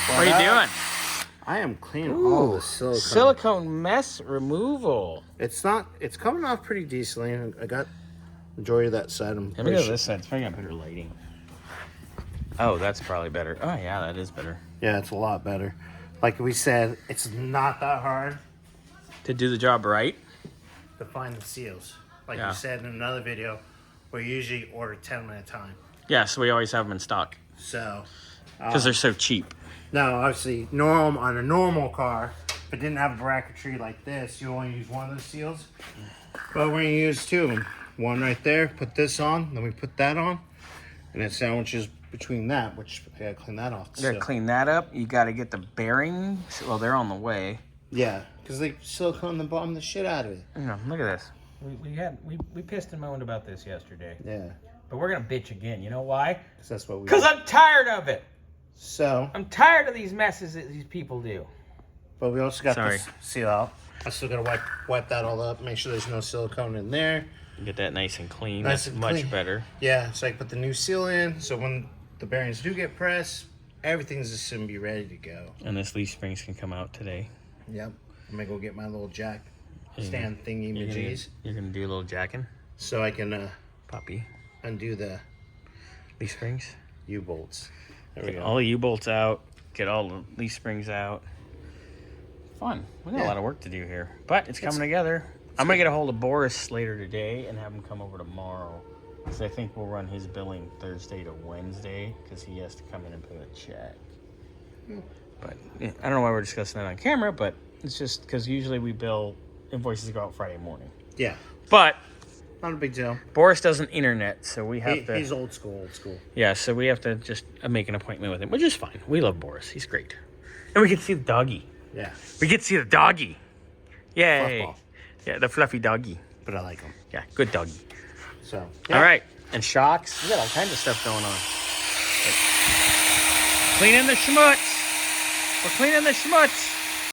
What are you doing? I am cleaning all the silicone. Silicone mess removal. It's coming off pretty decently. I got majority of that side. Let me go to this side. It's probably got better lighting. Oh, that's probably better. Oh, yeah, that is better. Yeah, it's a lot better. Like we said, it's not that hard To do the job right? to find the seals. Like we said in another video, we usually order 10 at a time. Yeah, so we always have them in stock. So, Because they're so cheap. now obviously on a normal car, if it didn't have a bracketry like this, you only use one of those seals. But we're gonna use two of them. One right there, put this on, then we put that on, and it sandwiches between that, which I gotta clean that off. You gotta clean that up. You gotta get the bearings. Well, they're on the way. Yeah, because they silicone the bottom the shit out of it. Yeah, look at this. We pissed and moaned about this yesterday. Yeah, But we're gonna bitch again. You know why? because that's what we. Because I'm tired of it. So, I'm tired of these messes that these people do. but we also got Sorry. this seal out. I still gotta wipe that all up, make sure there's no silicone in there. Get that nice and clean. Nice That's and much clean. better. Yeah, so I put the new seal in, so when the bearings do get pressed, everything's just gonna be ready to go. And this leaf springs can come out today. Yep. I'm gonna go get my little jack stand thingy You're majees, gonna do a little jacking, so I can Poppy. undo the Leaf springs. U-bolts. There we Get go. all the U-bolts out. Get all the leaf springs out. Fun. We got a lot of work to do here, but it's coming together. I'm gonna get a hold of Boris later today and have him come over tomorrow, because I think we'll run his billing Thursday to Wednesday, because he has to come in and put a check. But yeah, I don't know why we're discussing that on camera, but it's just because usually we bill invoices go out Friday morning. Yeah, But not a big deal. Boris doesn't internet, so we have to. He's old school. Yeah, so we have to just make an appointment with him, which is fine. We love Boris. He's great. And we get to see the doggy. Yeah, We get to see the doggy. Yay. Fluffball. Yeah, the fluffy doggy. but I like him. Yeah, good doggy. So, All right. And shocks. We got all kinds of stuff going on. Cleaning the schmutz. We're cleaning the schmutz.